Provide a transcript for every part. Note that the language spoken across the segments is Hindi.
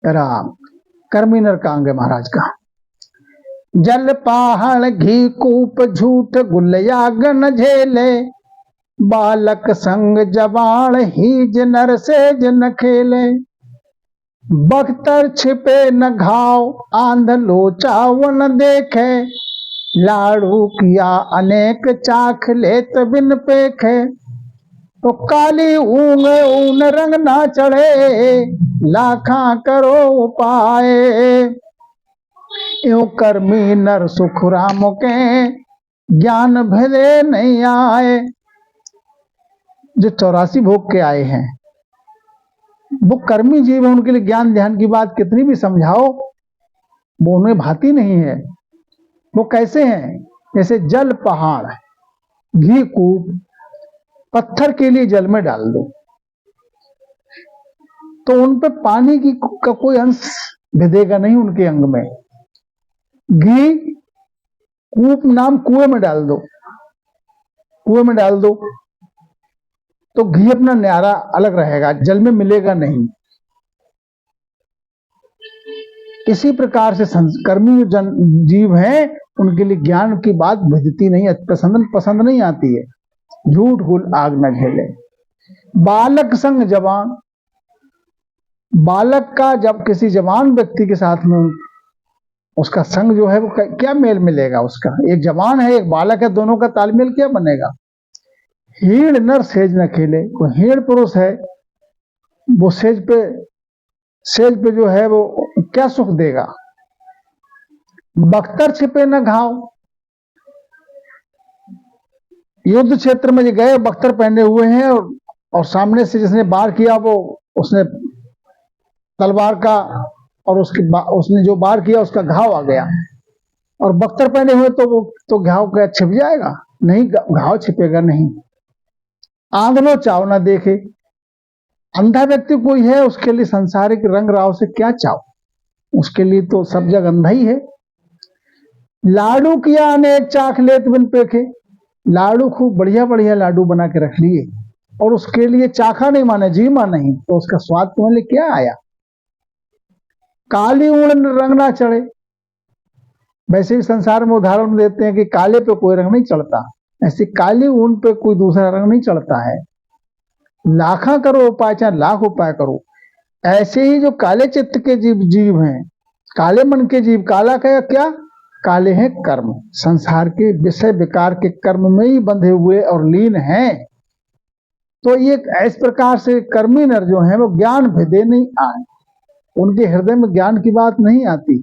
राम कर्मी नर का अंग है महाराज का। जल पहाड़ घी कूप झूठ गुलया गन झेले, बालक संग जवान ही नर से जन खेले। बख्तर छिपे न घाव आंध लोचा वन देखे, लाड़ू किया अनेक चाख लेत बिन पेखे। तो काली ऊन ऊन रंग ना चढ़े, लाखा करो उपाय। यूं कर्मी नर सुख राम के, ज्ञान भेदे नहीं आए। जो 84 भोग के आए हैं वो कर्मी जीव है, उनके लिए ज्ञान ध्यान की बात कितनी भी समझाओ वो उन्हें भाती नहीं है। वो कैसे हैं? जैसे जल पहाड़, घी कूप, पत्थर के लिए जल में डाल दो तो उन पे पानी का कोई अंश भिदेगा नहीं उनके अंग में। घी कूप नाम कुएं में डाल दो, कुएं में डाल दो तो घी अपना न्यारा अलग रहेगा, जल में मिलेगा नहीं। इसी प्रकार से कर्मी जन जीव हैं, उनके लिए ज्ञान की बात भिजती नहीं, पसंद नहीं आती है। झूठ गुल आग न झेले। बालक संग जवान, बालक का जब किसी जवान व्यक्ति के साथ में उसका संग जो है वो क्या मेल मिलेगा उसका। एक जवान है एक बालक है, दोनों का तालमेल क्या बनेगा। हीड़ नर सेज न खेले, वो हीड़ पुरुष है वो सेज पे जो है वो क्या सुख देगा। बख्तर छिपे न घाव, युद्ध क्षेत्र में गए बख्तर पहने हुए हैं और सामने से जिसने वार किया वो उसने तलवार का और उसने जो वार किया उसका घाव आ गया, और बख्तर पहने हुए तो वो तो घाव क्या छिप जाएगा? नहीं, घाव छिपेगा नहीं। आंधलो चाव ना देखे, अंधा व्यक्ति कोई है उसके लिए संसारिक रंग राव से क्या चाव, उसके लिए तो सब जगह अंधा ही है। लाडू किया अनेक चाख लेत बिन पेखे, लाडू खूब बढ़िया बढ़िया लाडू बना के रख लिए और उसके लिए चाखा नहीं माने, जीमा नहीं, तो उसका स्वाद तुम्हारे लिए क्या आया। काली ऊन रंग ना चढ़े, वैसे ही संसार में उदाहरण देते हैं कि काले पे कोई रंग नहीं चढ़ता, ऐसे काली ऊन पे कोई दूसरा रंग नहीं चढ़ता है। लाखा करो उपाय, चाहे लाख उपाय करो। ऐसे ही जो काले चित्त के जीव हैं, काले मन के जीव, काला क्या काले हैं कर्म, संसार के विषय विकार के कर्म में ही बंधे हुए और लीन हैं। तो ये इस प्रकार से कर्मी नर जो हैं वो ज्ञान भेदे नहीं आए, उनके हृदय में ज्ञान की बात नहीं आती।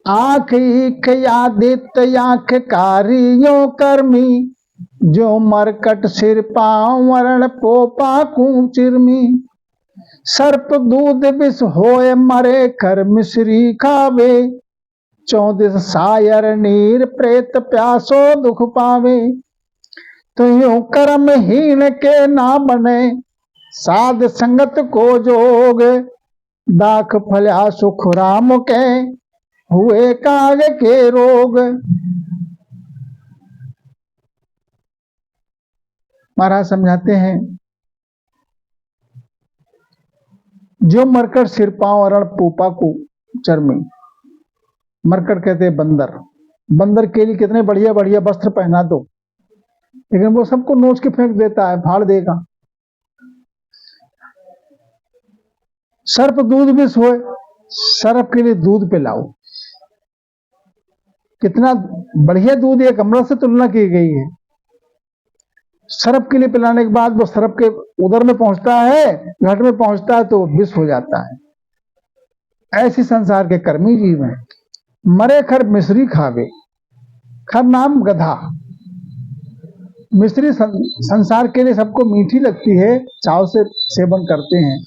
आंख आदित्य आंख कारियों कर्मी, जो मरकट सिर पांव वरण पोपा चिरमी। सर्प दूध विष होए मरे कर मिश्री खावे, 14 सायर नीर प्रेत प्यासो दुख पावे। तो यूं कर्म हीन के ना बने, साध संगत को जोग। दाख फल्या सुख राम के, हुए काग के रोग। महाराज समझाते हैं, जो मरकट सिर पांव अरण पोपा को चरमी, मरकट कहते हैं बंदर, बंदर के लिए कितने बढ़िया बढ़िया वस्त्र पहना दो लेकिन वो सबको नोच के फेंक देता है, फाड़ देगा। सर्प दूध भी सोए, सर्प के लिए दूध पिलाओ, कितना बढ़िया दूध एक अमृत से तुलना की गई है। सर्प के लिए पिलाने के बाद वो सर्प के उदर में पहुंचता है, घट में पहुंचता है तो विष हो जाता है। ऐसी संसार के कर्मी जीव हैं। मरे खर मिश्री खावे, खर नाम गधा, मिश्री संसार के लिए सबको मीठी लगती है, चाव से सेवन करते हैं,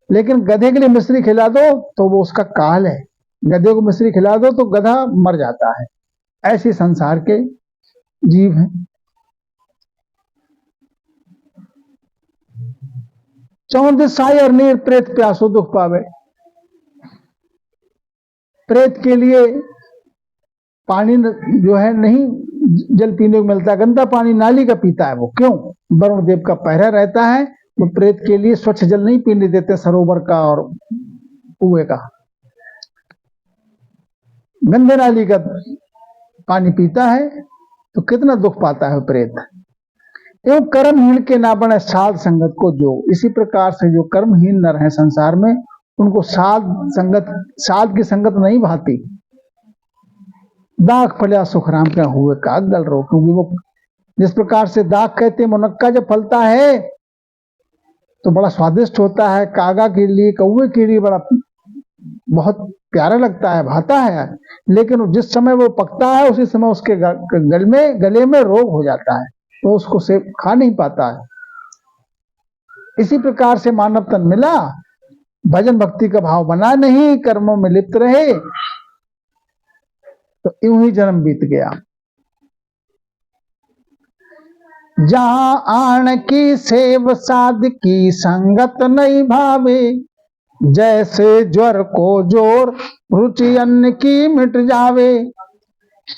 लेकिन गधे के लिए मिश्री खिला दो तो वो उसका काल है, गधे को मिश्री खिला दो तो गधा मर जाता है। ऐसे संसार के जीव हैं। 14 सायर नीर प्रेत प्यासो दुख पावे, प्रेत के लिए पानी जो है नहीं जल पीने को मिलता, गंदा पानी नाली का पीता है वो। क्यों? वरुण देव का पहरा रहता है, वो प्रेत के लिए स्वच्छ जल नहीं पीने देते, सरोवर का और कुएं का, गंदे नाली का पानी पीता है, तो कितना दुख पाता है प्रेत। एवं कर्महीन के ना बने साध संगत को जो, इसी प्रकार से जो कर्महीन नर हैं संसार में, उनको साध की संगत नहीं भाती। दाख फलिया सुखराम क्या हुए का गल रो, क्योंकि वो जिस प्रकार से दाख कहते हैं, मुनक्का जब फलता है तो बड़ा स्वादिष्ट होता है, कागा के लिए, कौवे के लिए बड़ा बहुत प्यारा लगता है, भाता है, लेकिन जिस समय वो पकता है उसी समय उसके गले में रोग हो जाता है, तो उसको से खा नहीं पाता है। इसी प्रकार से मानव तन मिला, भजन भक्ति का भाव बना नहीं, कर्मों में लिप्त रहे, तो यूं ही जन्म बीत गया। जहां आण की सेव साध की संगत नहीं भावे, जैसे ज्वर को जोर रुचि अन्न की मिट जावे।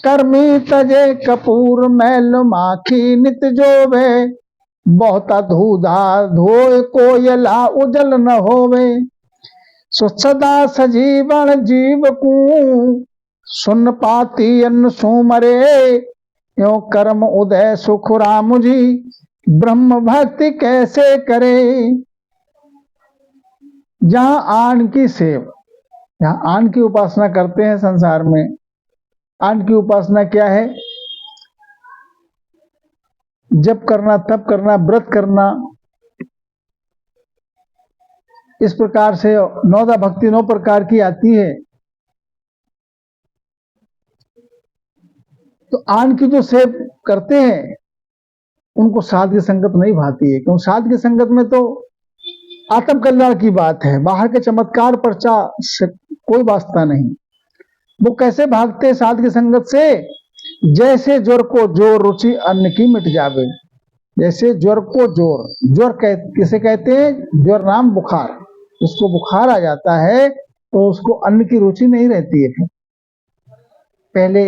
कर्मी तजे कपूर मैल माखी नित जोवे, बहुता धूधा धोए कोयला उजल न होवे। सो सदा सजीवन जीव को सुन पाती अन्न सुमरे, यो कर्म उदय सुख राम जी ब्रह्म भक्ति कैसे करे। जहां आन की सेव, जहां आन की उपासना करते हैं संसार में, आन की उपासना क्या है? जप करना, तप करना, व्रत करना, इस प्रकार से नौदा भक्ति 9 प्रकार की आती है। तो आन की जो सेव करते हैं उनको साध की संगत नहीं भाती है, क्योंकि साध की संगत में तो आत्म कल्याण की बात है, बाहर के चमत्कार पर्चा से कोई वास्ता नहीं। वो कैसे भागते साध की संगत से? जैसे ज्वर को जोर रुचि अन्न की मिट जावे। जैसे ज्वर को जोर, ज्वर किसे कहते हैं? ज्वर नाम बुखार, जिसको बुखार आ जाता है तो उसको अन्न की रुचि नहीं रहती है। पहले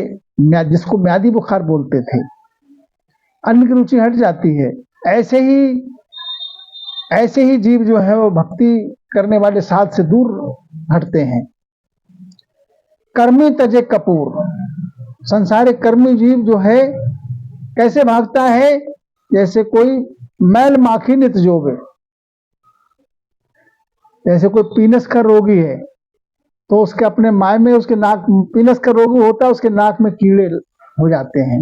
जिसको म्यादी बुखार बोलते थे, अन्न की रुचि हट जाती है। ऐसे ही जीव जो है वो भक्ति करने वाले साध से दूर हटते हैं। कर्मी तजे कपूर, संसारिक कर्मी जीव जो है कैसे भागता है? जैसे कोई मैल माखी नित जोवे। जैसे कोई पीनस का रोगी है तो उसके अपने माय में, उसके नाक, पीनस का रोगी होता है, उसके नाक में कीड़े हो जाते हैं,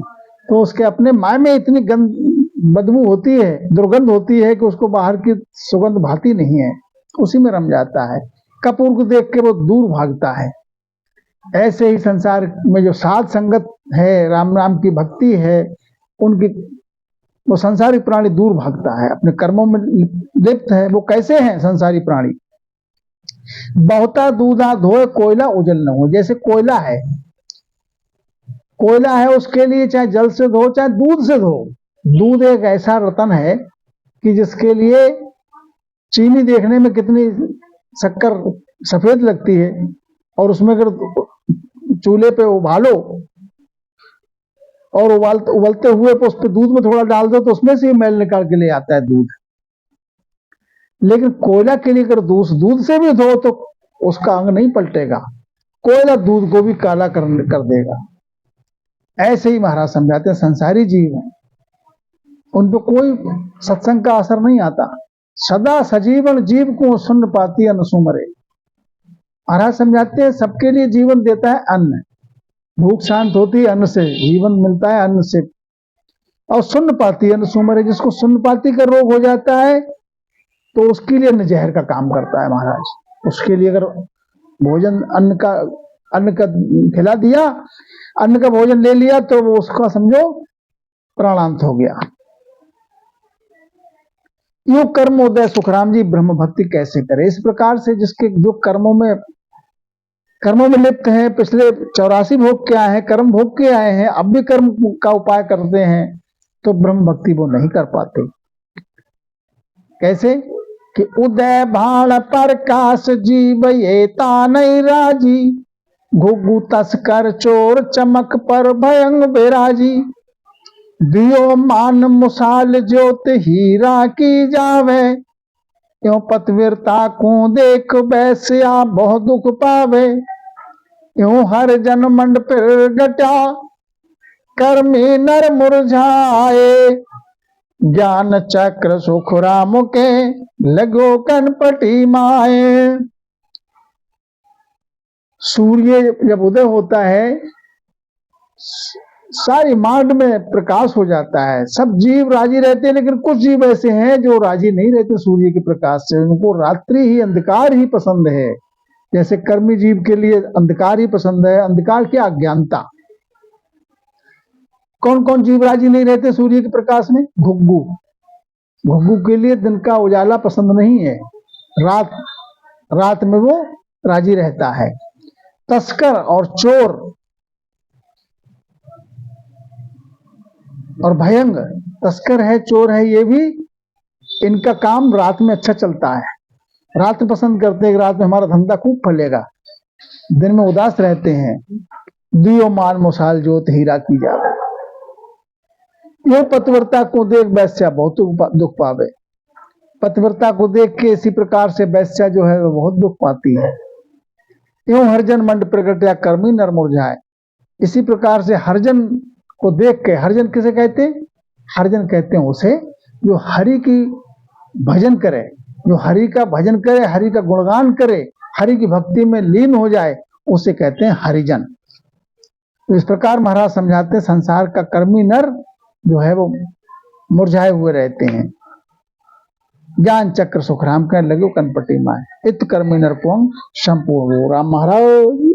तो उसके अपने माय में इतनी बदबू होती है, दुर्गंध होती है कि उसको बाहर की सुगंध भाती नहीं है, उसी में रम जाता है। कपूर को देख के वो दूर भागता है। ऐसे ही संसार में जो साध संगत है, राम नाम की भक्ति है, उनकी वो संसारिक प्राणी दूर भागता है, अपने कर्मों में लिप्त है। वो कैसे हैं संसारी प्राणी? बहुता दूधा धोए कोयला उजल न हो। जैसे कोयला है, कोयला है, उसके लिए चाहे जल से धो चाहे दूध से धो। दूध एक ऐसा रतन है कि जिसके लिए चीनी देखने में कितनी शक्कर सफेद लगती है, और उसमें अगर चूल्हे पे उबालो और उबलते हुए उस पे दूध में थोड़ा डाल दो तो उसमें से मैल निकाल के ले आता है दूध। लेकिन कोयला के लिए अगर दूध से भी धो तो उसका अंग नहीं पलटेगा, कोयला दूध को भी काला कर देगा। ऐसे ही महाराज समझाते हैं संसारी जीव हैं, उन पर कोई सत्संग का असर नहीं आता। सदा सजीवन जीव को सुन पाती अनुसुमरे। महाराज समझाते हैं सबके लिए जीवन देता है अन्न, भूख शांत होती है अन्न से, जीवन मिलता है अन्न से। और सुन पाती अनुसुमरे, जिसको सुन पाती का रोग हो जाता है तो उसके लिए अन्न जहर का काम करता है महाराज। उसके लिए अगर भोजन अन्न का खिला दिया, अन्न का भोजन ले लिया, तो वो उसका समझो प्राणांत हो गया। यो कर्मोदय सुखराम जी ब्रह्म भक्ति कैसे करे। इस प्रकार से जिसके जो कर्मों में लिप्त हैं, पिछले 84 भोग के आए हैं, कर्म भोग के आए हैं, अब भी कर्म का उपाय करते हैं, तो ब्रह्म भक्ति वो नहीं कर पाते। कैसे कि उदय भाण प्रकाश जीव ये तानई राजी, घुघु तस्कर चोर चमक पर भयंग बेराजी। दियो मान मुसाल ज्योत हीरा की जावे, यो पतिव्रता को देख बैस्या बहुत दुख पावे, यूं हर जन मंड पर गटा कर्मी नर मुरझाए, ज्ञान चक्र सुख राम के लगो कनपटी माए। सूर्य जब उदय होता है सारी मांड में प्रकाश हो जाता है, सब जीव राजी रहते हैं, लेकिन कुछ जीव ऐसे हैं जो राजी नहीं रहते सूर्य के प्रकाश से, उनको रात्रि ही अंधकार ही पसंद है। जैसे कर्मी जीव के लिए अंधकार ही पसंद है। अंधकार क्या? अज्ञानता। कौन कौन जीव राजी नहीं रहते सूर्य के प्रकाश में? घुग्गू। घुग्गू के लिए दिन का उजाला पसंद नहीं है, रात में वो राजी रहता है। तस्कर और चोर और भयंग, तस्कर है चोर है, ये भी इनका काम रात में अच्छा चलता है। रात में पसंद करते हैं कि रात में हमारा धंधा खूब फलेगा, दिन में उदास रहते हैं। दियो मान मुसाल जोत हीरा की जावे, यो पतिव्रता को देख वैश्या बहुत दुख पावे। पतिव्रता को देख के इसी प्रकार से वैश्या जो है वो बहुत दुख पाती है। यूं हरिजन मंड प्रगट्या कर्मी नर मुरझाए, इसी प्रकार से हरिजन को देख के, हरिजन किसे कहते हैं? हरिजन कहते हैं उसे जो हरि की भजन करे, जो हरि का भजन करे, हरि का गुणगान करे, हरि की भक्ति में लीन हो जाए, उसे कहते हैं हरिजन। तो इस प्रकार महाराज समझाते हैं संसार का कर्मी नर जो है वो मुरझाए हुए रहते हैं। ज्ञान चक्र सुखराम कहने लगे कनपटी माए, इत कर्मी नर पोंग संपूर्ण। राम महाराज